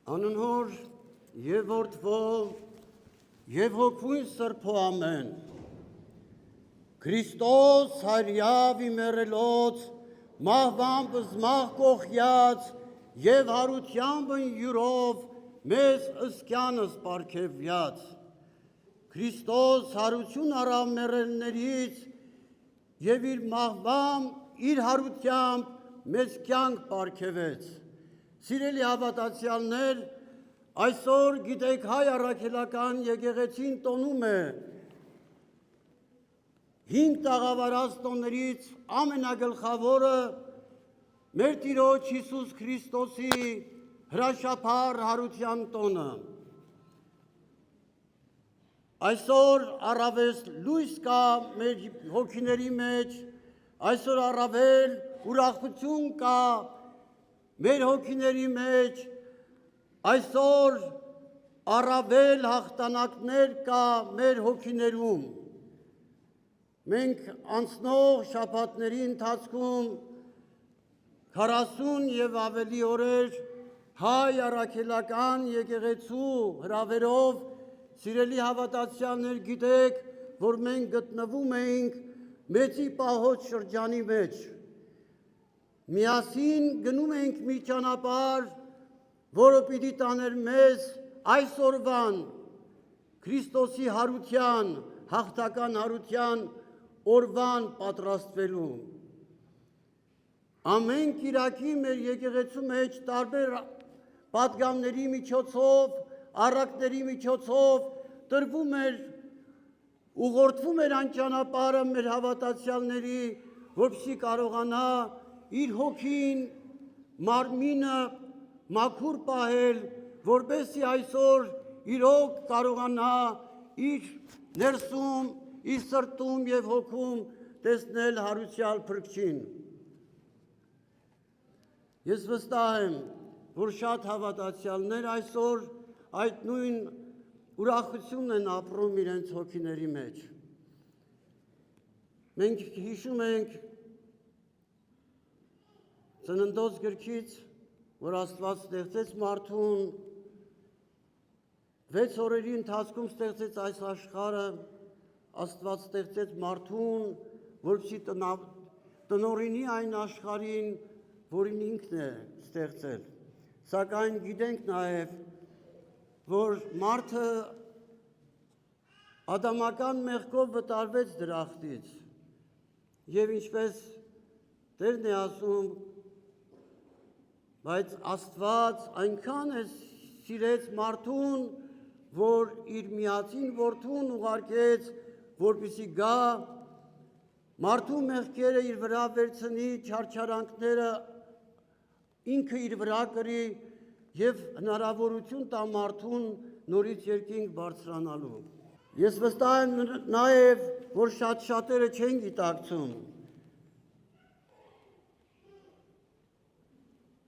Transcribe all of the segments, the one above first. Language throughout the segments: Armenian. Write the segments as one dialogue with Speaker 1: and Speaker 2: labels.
Speaker 1: Անունհոր և որդվո և հոգվույն սրբո ամեն, Քրիստոս հարյավ իմերելոց, մահվան բզմահ կողյած և հարությամբ յուրով մեզ ըսկյանս պարգևյաց, Քրիստոս հարություն առավ մեռելներից և իր մահվամբ, իր հարությամբ մեզ կյանք պարգևեց։ Սիրելի հավատացյալներ, այսօր գիտեք հայ առաքելական եկեղեցին տոնում է 5 տաղավարած տոներից ամենագլխավորը մեր Տիրոջ Հիսուս Քրիստոսի հրաշափառ հարության տոնը։ Այսօր առավել լույս կա մեր հոգիների մեջ, այսօր առավել ուրախություն կա մեր հոգիների մեջ, այսօր առավել հաղթանակներ կա մեր հոգիներում։ Մենք անցնող շաբաթների ընթացքում 40 և ավելի օրեր հայ առաքելական եկեղեցու հրավերով, սիրելի հավատացյալներ, գիտեք, որ մենք գտնվում էինք մեծի պահոց շրջանի մեջ։ Միասին գնում ենք մի ճանապարհ, որը պիտի տաներ մեզ այսօրվան Քրիստոսի հարության, հաղթական հարության օրվան պատրաստվելու։ Ամեն կիրակի մեր եկեղեցու մեջ տարբեր պատգամների միջոցով, առակների միջոցով տրվում էր, ուղղորդվում էր այն ճանապարհը մեր հավատացյալների, որպեսզի կարողանա իր հոգին, մարմինը մաքուր պահել, որպեսզի այսօր իրոք կարողանա իր ներսում, իր սրտում և հոգում տեսնել հարության փրկչին։ Ես վստահ եմ, որ շատ հավատացյալներ այսօր այդ նույն ուրախությունն են ապրում իրենց հոգիների մեջ։ Մենք հիշում ենք Ծննդոց գրքից, որ Աստված ստեղծեց մարդուն, 6 օրերի ընթացքում ստեղծեց այս աշխարհը, Աստված ստեղծեց մարդուն, որպեսզի տնօրինի այն աշխարհին, որին ինքն է ստեղծել։ Սակայն գիտենք նաև, որ մարդը ադամական մեղքով վտարվեց դրախտից, և ինչպես Տերն է ասում, բայց Աստված այնքան է սիրեց մարդուն, որ իր միածին որդուն ուղարկեց, որպեսզի գա, մարդու մեղքերը իր վրա վերցնի, չարչարանքները ինքը իր վրա կրի և հնարավորություն տա մարդուն նորից երկինք բարձրանալու։ Ես վստահ եմ նաև, որ շատերը չեն գիտակցում,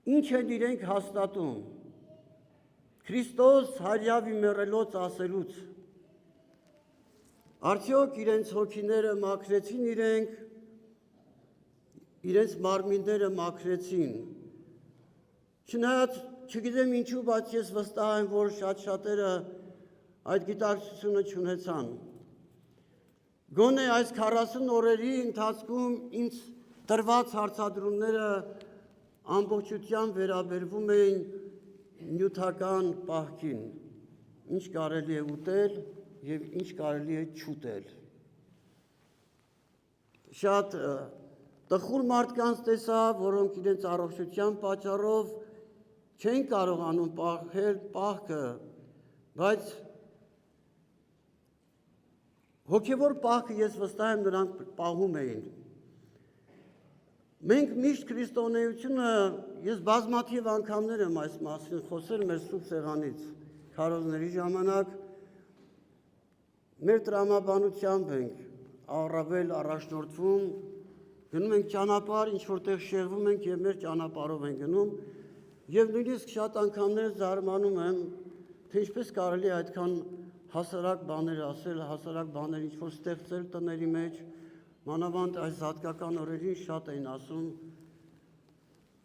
Speaker 1: ինչ են իրենք հաստատում Քրիստոս հարյավ իմերելոց ասելուց։ Արդյոք իրենց հոգիները մաքրեցին իրենք, իրենց մարմինները մաքրեցին։ Չնայած չգիտեմ ինչու, բայց ես վստահ եմ, որ շատերը այդ գիտակցությունը չունեցան։ Գոնե այս 40 օրերի ընթացքում ինձ տրված հարցադրումները ամբողջությամբ վերաբերվում էին նյութական պահքին, ինչ կարելի է ուտել և ինչ կարելի է չուտել։ Շատ տխուր մարդկանց տեսա, որոնք իրենց առողջության պատճառով չեն կարողանում պահել պահքը, բայց հոգևոր պահքը ես վստահ եմ նրանք պահում էին։ Մենք միշտ քրիստոնեությունը, ես բազմաթիվ անգամներ եմ այս մասին խոսել մեր սուրբ սեղանից, քարոզների ժամանակ, մեր տրամաբանությամբ ենք առավել առաջնորդվում, գնում ենք ճանապարհ, ինչ որտեղ շեղվում ենք և մեր ճանապարհով ենք գնում, և նույնիսկ շատ անգամներ զարմանում եմ, թե ինչպես կարելի է այդքան հասարակ բաներ ասել, հասարակ բաներ ինչ-որ ստեղծել տների մեջ, մանավանդ այս հատկական օրերին շատ էին ասում,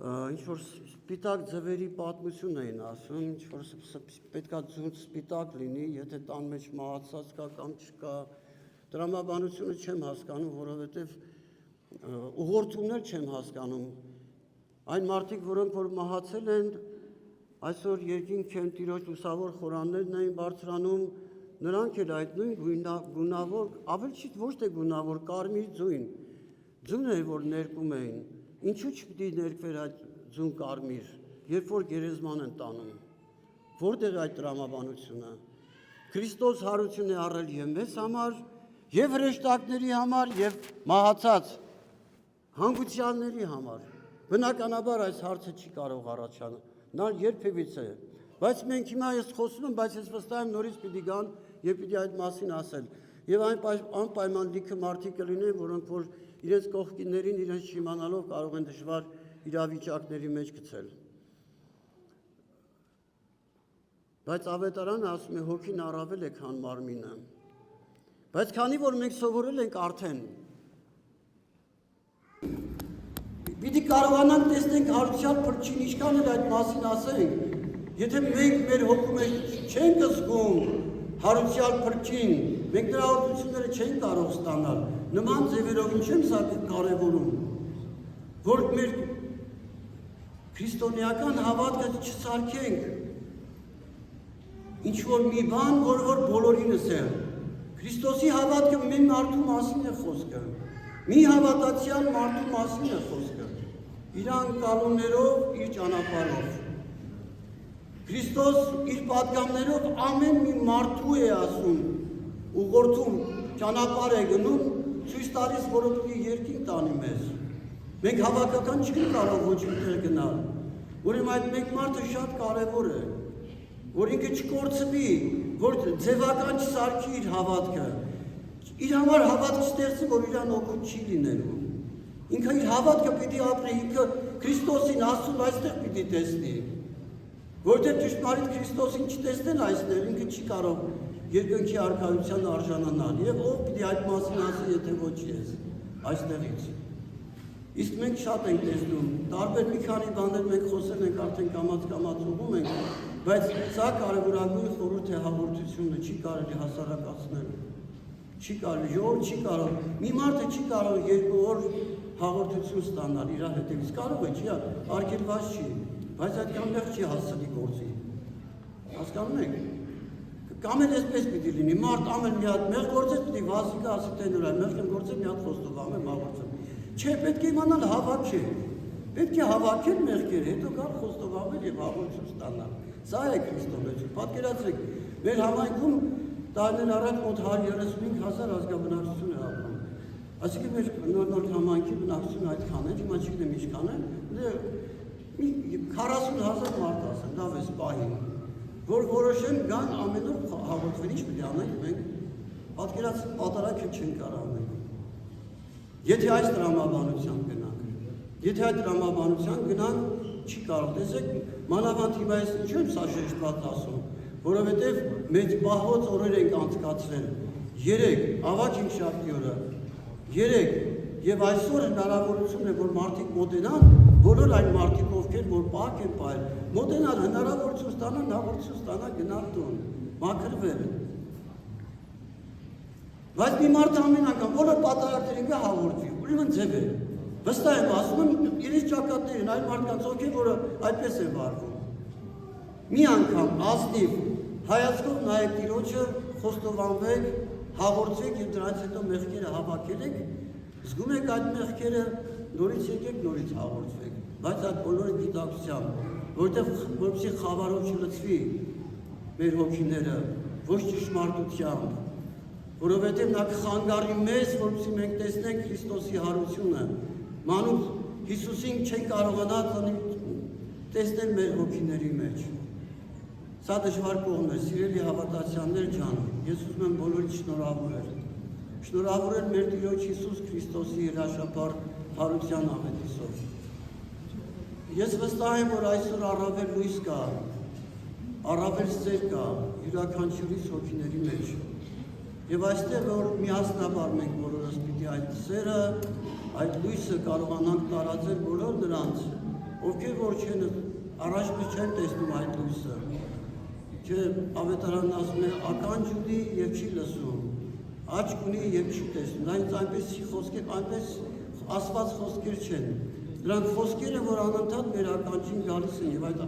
Speaker 1: ինչ-որ սպիտակ ձվերի պատմություն էին ասում, ինչ-որ պետքա ձուն սպիտակ լինի, եթե տան մեջ մահացած կա կամ չկա, տրամաբանությունը չեմ հասկանում, որովհետև ուղղորդումներ չեմ հասկանում, այն մարդիկ, որոնք որ մահացել են, այսօր երկինք են տիրոջ լուսավոր խորաններն էին բարձրանում, նրանք էլ այդ նույն գունավոր, ավելի ոչ թե գունավոր, կարմիր ձուն է, որ ներկում էին, ինչու չպիտի ներկվեր այդ ձուն կարմիր, երբ որ գերեզման են տանում, որտեղ այդ տրամաբանությունը, Քրիստոս հարություն է առել և մեզ համար, և հրեշտակների համար, և մահացած հանգուցյալների համար, բնականաբար այս հարցը չի կարող առաջանալ երբևիցե, բայց մենք հիմա ես խոսում եմ, բայց ես վստահ եմ նորից պիտի գան և պիտի այդ մասին ասել, և անպայման լիքը մարդիկ կլինեն, որոնք որ իրենց կողքիններին իրենց չիմանալով կարող են դժվար իրավիճակների մեջ գցել։ Բայց ավետարանը ասում է հոգին առավել է, քան մարմինը։ Բայց քանի որ մենք սովորել ենք արդեն, պիտի կարողանանք տեսնենք հարության փրկին, ինչքան էլ այդ մասին ասենք, եթե մենք մեր հոգու մեջ չենք զգում հարության փրկին, մենք նրա օրհնությունները չենք կարող ստանալ, նման ձևերով ինչ եմ սա կարևորում, որ մեր քրիստոնեական հավատքը չսարքենք, ինչ-որ մի բան, որ բոլորինս է, Քրիստոսի հավատքը մի մարդու մասին է խոսքը, մի հավատացյալ մարդու մասին է խոսքը, իր անկալումներով, իր ճանապարհով։ Քրիստոս իր պատգամներով ամեն մի մարդու է ասում, ուղղորդում, ճանապարհ է գնում, ցույց տալիս, որ պիտի երկինք տանի մեզ։ Մենք հավաքական չենք կարող ոչ միտեղ գնալ, ուրեմն այդ մեկ մարդը շատ կարևոր է, որ ինքը չկորցվի, որ ձևական չսարքի իր հավատքը, իր համար հավատք ստեղծի, որ իրան օգուտ չի լինելու։ Ինքը իր հավատքը պիտի ապրի, ինքը Քրիստոսին ասում այստեղ պիտի տեսնի, որտեղ ճշմարիտ Քրիստոսին չտեսնեն այստեղ, ինքը չի կարող երկնքի արքայության արժանանալ, եւ ով պիտի այդ մասին ասի, եթե ոչ ես, այստեղից։ Իսկ մենք շատ ենք տեսնում, տարբեր մի քանի բաներ մենք խոսել ենք, արդեն կամաց ուղում ենք, բայց սա կարևորագույն խորհուրդ է հաղորդությունը, չի կարելի հասարակացնել, չի կարելի, ժողովուրդ չի կարող, մի մարդը չի կարող 2 օր հաղորդություն ստանալ իր հետևից, կարող է, չի, արգելված չի, բայց այդքան մեղ չի հասցնի գործի, հասկանում եք, կամ էլ այսպես պիտի լինի, մարդ ամեն մի հատ մեղ գործեց, պիտի վազիկը ասի թե նրա, մեղ եմ գործել, մի հատ խոստով ամեն հաղորդում, չէ, պետք է իմանալ հավաքել, պետք է հավաքել մեղքեր, հետո գալ խոստով ավել և հաղորդություն ստանալ, սա է քրիստոնեություն, պատկերացրեք, մեր համայնքում տարիներ առաջ մոտ 135,000 ազգաբնակչություն է ապրում, այսինքն մեր նոր համայնքի բնակչությունը այդքան է, հիմա չգիտեմ ինչքան է, 40,000 մարդ ասեն, լավ է սպահին, որ որոշեն գան ամեն օր հաղորդվել, ինչ պիտի անենք մենք, պատկերացրեք պատարագ չեն կարող անենք, եթե այս տրամաբանությամբ գնանք, եթե այդ տրամաբանությամբ գնանք, չի կարող, տեսեք, մանավանդ հիմա ես ինչու եմ սա շեշտված ասում, որովհետև մեծ պահոց օրեր ենք անցկացրել, 3 ավագ հինգշաբթի օրը, 3 եւ այսօր հնարավորություն է, որ մարդիկ մոտենան, բոլոր այն մարդիկ, ովքեր որ պահք են պահել, մոտենալ հնարավորություն ստանան, հաղորդություն ստանան, գնալ տուն, մաքրվել։ Բայց մի մարդ ամեն անգամ բոլոր պատարագներին հաղորդվի, ուրեմն ձև է։ Վստահ եմ ասում եմ, իրենց ճակատներին այն մարդկանց ովքեր, որը այդպես է վարվում։ Մի անգամ ազնիվ հայացքով նայեք Տիրոջը, խոստովանվեք, հաղորդվեք եւ դրանից հետո մեղքերը հավաքել եք, զգում եք այդ մեղքերը, նորից եկեք, նորից հաղորդվեք, բայց այդ բոլորը գիտակցությամբ, որպեսզի խավարով չլցվի մեր հոգիները, ոչ ճշմարտությամբ, որովհետև նա կխանգարի մեզ, որպեսզի մենք տեսնենք Քրիստոսի հարությունը, մանուկ Հիսուսին չեն կարողանա տեսնել մեր հոգիների մեջ։ Սա դժվար կողմ է, սիրելի հավատացյալներ ջան, ես ուզում եմ բոլորիդ շնորհավորել։ Շնորհավորել մեր Տիրոջ Հիսուս Քրիստոսի հրաշափառ հարության աղետիսով։ Ես վստահ եմ, որ այսօր առավել լույս կա, առավել սեր կա յուրաքանչյուրիս հոգիների մեջ։ Եվ այստեղ որ միասնաբար մենք բոլորս պիտի այդ սերը, այդ լույսը կարողանանք տարածել բոլոր նրանց, ովքեր որ չեն առաջ չեն տեսնում այդ լույսը, չէ, ավետարանն ասում է ականջ ունի եւ չի լսում, աչք ունի եւ չի տեսնում, այնպես խոսքեր, այնպես ասված խոսքեր չեն, դրանք խոսքերը, որ անընդհատ մեր ականջին գալիս են եւ այդ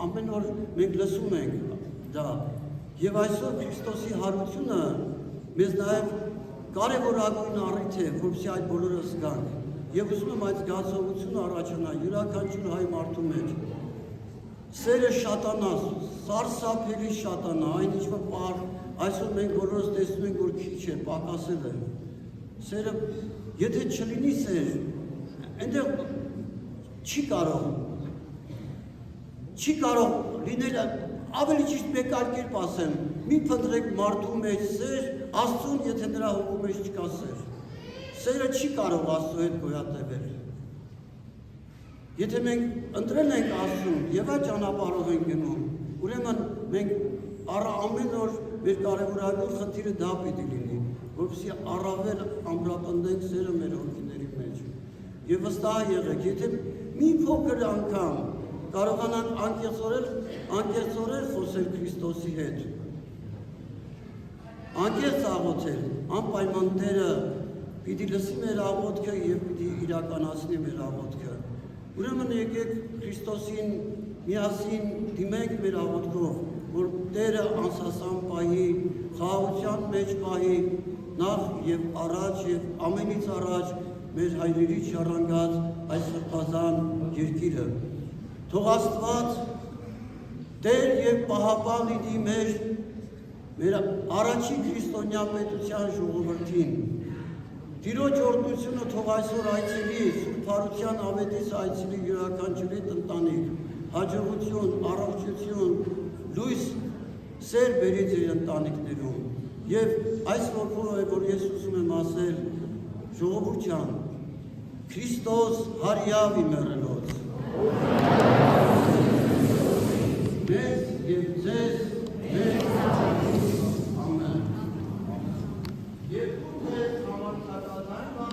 Speaker 1: ամեն օր մենք լսում ենք դա, եւ այսօր Քրիստոսի հարությունը մեզ նաեւ կարևորագույն առիթ է, որպեսզի այդ բոլորը զգանք, եւ ուզում եմ այդ զգացողությունը առաջանա յուրաքանչյուր հայ մարդու մեջ։ Սերը շատանա, սարսափելի շատանա, այն ինչ որ այսօր մենք բոլորս տեսնում ենք, որ քիչ է, պակասել է։ Սերը, եթե չլինի սեր, այնտեղ չի կարող լինել, ավելի ճիշտ մեկ այլ կերպ ասեմ, մի փնտրեք մարդու մեջ սեր, Աստծուն, եթե նրա հոգու մեջ չկա սեր։ Սերը չի կարող Աստծու հետ գոյատևել։ Եթե մենք ընտրել ենք Աստծուն եւ այդ ճանապարհով ենք գնում, ուրեմն մենք ամեն օր մեր կարևորագույն խնդիրը դա պիտի լինի, որպեսզի առավել ամրապնդենք սերը մեր հոգիների մեջ։ Եվ վստահ եղեք, եթե մի փոքր անգամ կարողանանք անկեղծորեն խոսել Քրիստոսի հետ, անկեղծ աղոթել, անպայման Տերը պիտի լսի մեր աղոթքը եւ պիտի իրականացնի մեր աղոթքը։ Ուրեմն եկեք Քրիստոսին միասին դիմենք մեր աղոթքով, որ Տերը անսասան պահի, խաղաղության մեջ պահի, նախ եւ առաջ եւ ամենից առաջ մեր հայրերի շարանգած այս սրբազան երկիրը։ Թող Աստված Տեր եւ պահապան լինի մեր առաջին քրիստոնյա պետության ժողովրդին։ Տիրոջ օրհնությունը թող այսօր այցելի Սուրբ Ավետիս այցելի յուրաքանչյուրի ընտանիք, հաջողություն, առողջություն, լույս, սեր բերի ձեր ընտանիքներում։ Եվ այս ոգով է, որ ես ուզում եմ ասել, ժողովուրդ ջան, Քրիստոս հարյավ իմերելոց։ Մեզ եւ ձեզ մեզ ամեն։ Եվ ում է համարձակալային